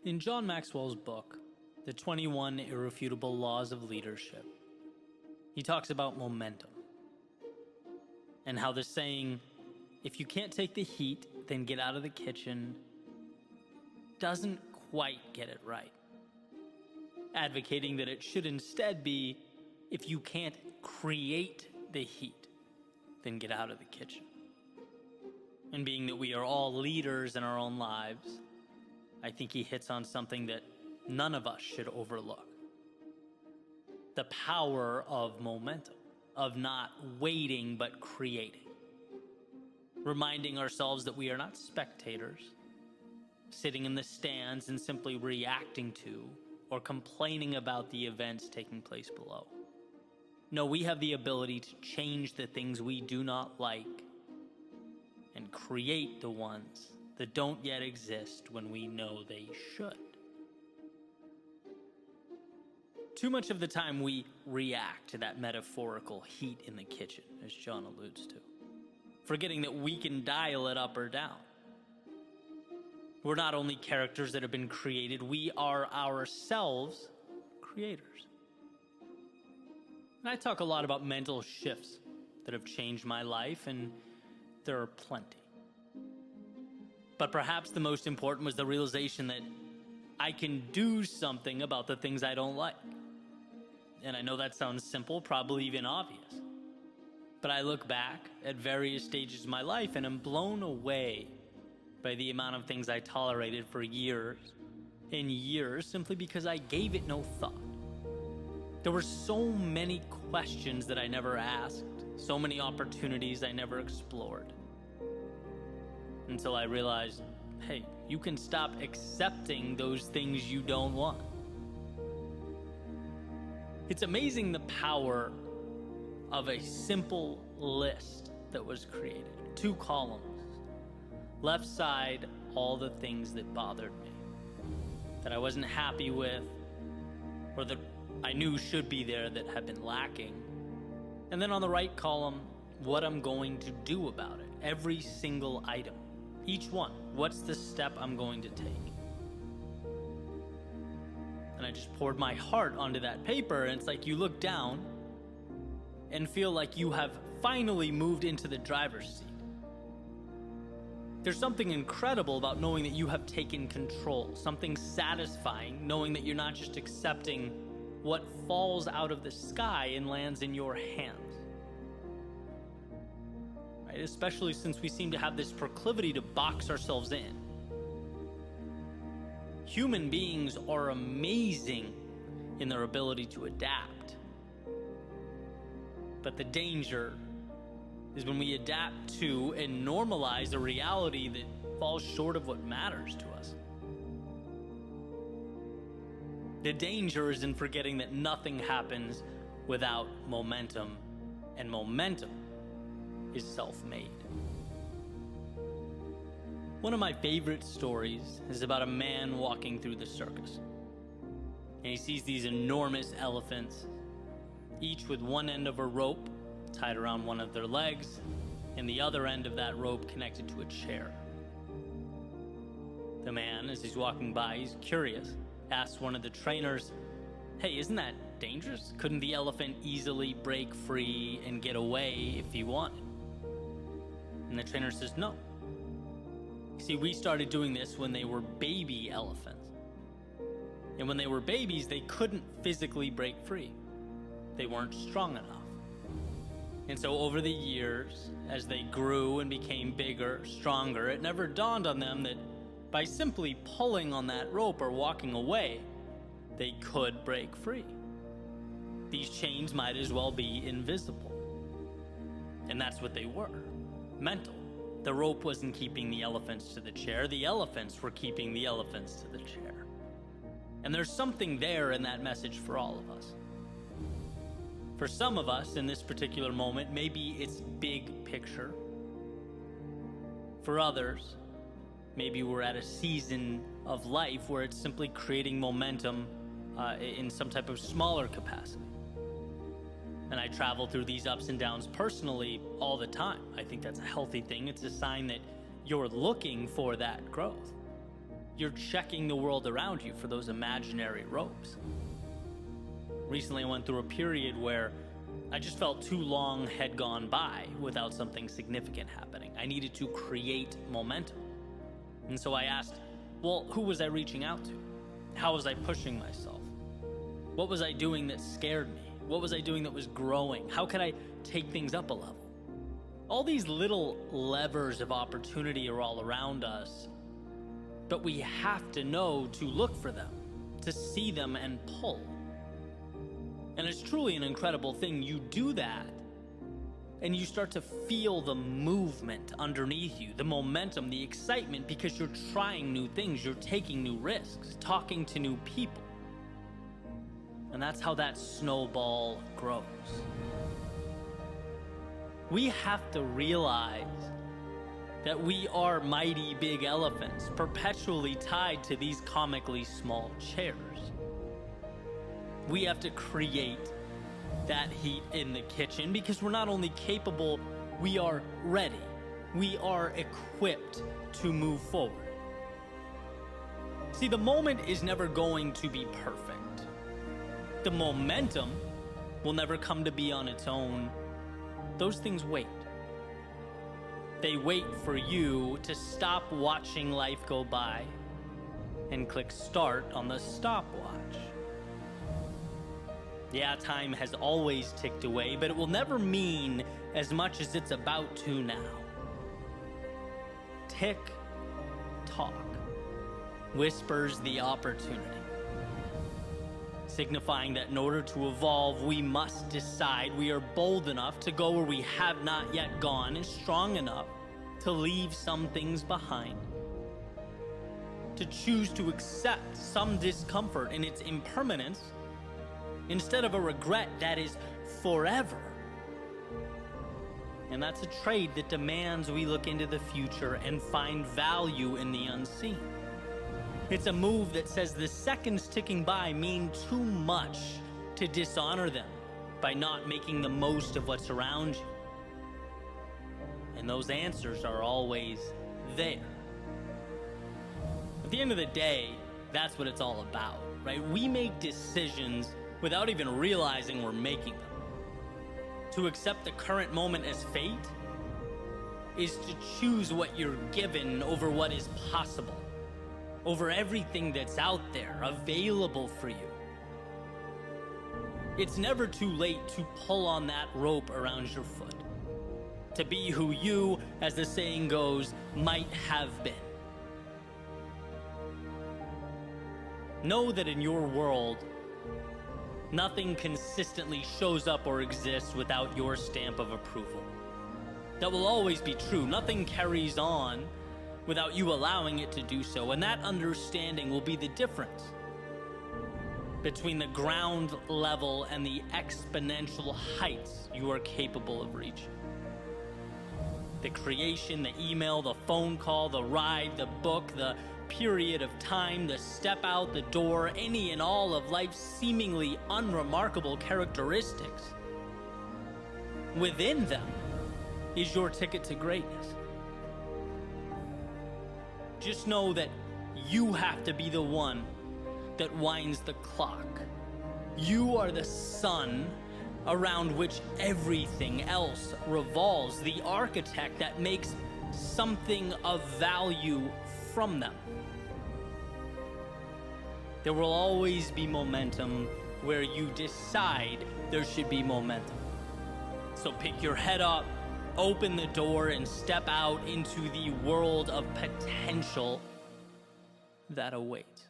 In John Maxwell's book, The 21 Irrefutable Laws of Leadership, he talks about momentum and how the saying, if you can't take the heat, then get out of the kitchen, doesn't quite get it right. Advocating that it should instead be, if you can't create the heat, then get out of the kitchen. And being that we are all leaders in our own lives, I think he hits on something that none of us should overlook. The power of momentum, of not waiting but creating. Reminding ourselves that we are not spectators, sitting in the stands and simply reacting to or complaining about the events taking place below. No, we have the ability to change the things we do not like and create the ones that don't yet exist when we know they should. Too much of the time we react to that metaphorical heat in the kitchen, as John alludes to, forgetting that we can dial it up or down. We're not only characters that have been created, we are ourselves creators. And I talk a lot about mental shifts that have changed my life, and there are plenty. But perhaps the most important was the realization that I can do something about the things I don't like. And I know that sounds simple, probably even obvious. But I look back at various stages of my life and am blown away by the amount of things I tolerated for years and years simply because I gave it no thought. There were so many questions that I never asked, so many opportunities I never explored. Until I realized, hey, you can stop accepting those things you don't want. It's amazing the power of a simple list that was created. 2 columns. Left side, all the things that bothered me, that I wasn't happy with, or that I knew should be there that had been lacking. And then on the right column, what I'm going to do about it. Every single item. Each one. What's the step I'm going to take? And I just poured my heart onto that paper, and it's like you look down and feel like you have finally moved into the driver's seat. There's something incredible about knowing that you have taken control. Something satisfying knowing that you're not just accepting what falls out of the sky and lands in your hands. Right? Especially since we seem to have this proclivity to box ourselves in. Human beings are amazing in their ability to adapt. But the danger is when we adapt to and normalize a reality that falls short of what matters to us. The danger is in forgetting that nothing happens without momentum, and momentum is self-made. One of my favorite stories is about a man walking through the circus. And he sees these enormous elephants, each with one end of a rope tied around one of their legs, and the other end of that rope connected to a chair. The man, as he's walking by, he's curious, asks one of the trainers, hey, isn't that dangerous? Couldn't the elephant easily break free and get away if he wanted? And the trainer says, no. See, we started doing this when they were baby elephants. And when they were babies, they couldn't physically break free. They weren't strong enough. And so over the years, as they grew and became bigger, stronger, it never dawned on them that by simply pulling on that rope or walking away, they could break free. These chains might as well be invisible. And that's what they were, mental. The rope wasn't keeping the elephants to the chair, the elephants were keeping the elephants to the chair. And there's something there in that message for all of us. For some of us in this particular moment, maybe it's big picture. For others, maybe we're at a season of life where it's simply creating momentum in some type of smaller capacity. And I travel through these ups and downs personally all the time. I think that's a healthy thing. It's a sign that you're looking for that growth. you're checking the world around you for those imaginary ropes. Recently, I went through a period where I just felt too long had gone by without something significant happening. I needed to create momentum. And so I asked, well, who was I reaching out to? How was I pushing myself? What was I doing that scared me? What was I doing that was growing? How could I take things up a level? All these little levers of opportunity are all around us, but we have to know to look for them, to see them and pull. And it's truly an incredible thing. You do that, and you start to feel the movement underneath you, the momentum, the excitement, because you're trying new things, you're taking new risks, talking to new people. And that's how that snowball grows. We have to realize that we are mighty big elephants, perpetually tied to these comically small chairs. We have to create that heat in the kitchen because we're not only capable, we are ready. We are equipped to move forward. See, the moment is never going to be perfect. The momentum will never come to be on its own. Those things wait. They wait for you to stop watching life go by and click start on the stopwatch. Yeah, time has always ticked away, but it will never mean as much as it's about to now. Tick tock whispers the opportunity, signifying that in order to evolve, we must decide we are bold enough to go where we have not yet gone and strong enough to leave some things behind, to choose to accept some discomfort in its impermanence instead of a regret that is forever. And that's a trade that demands we look into the future and find value in the unseen. It's a move that says the seconds ticking by mean too much to dishonor them by not making the most of what's around you. And those answers are always there. At the end of the day, that's what it's all about, right? We make decisions without even realizing we're making them. To accept the current moment as fate is to choose what you're given over what is possible, over everything that's out there available for you. It's never too late to pull on that rope around your foot, to be who you, as the saying goes, might have been. Know that in your world, nothing consistently shows up or exists without your stamp of approval. That will always be true. Nothing carries on without you allowing it to do so, and that understanding will be the difference between the ground level and the exponential heights you are capable of reaching. The creation, the email, the phone call, the ride, the book, the period of time, the step out the door, any and all of life's seemingly unremarkable characteristics. Within them is your ticket to greatness. Just know that you have to be the one that winds the clock. You are the sun around which everything else revolves, the architect that makes something of value from them. There will always be momentum where you decide there should be momentum. So pick your head up, open the door, and step out into the world of potential that awaits.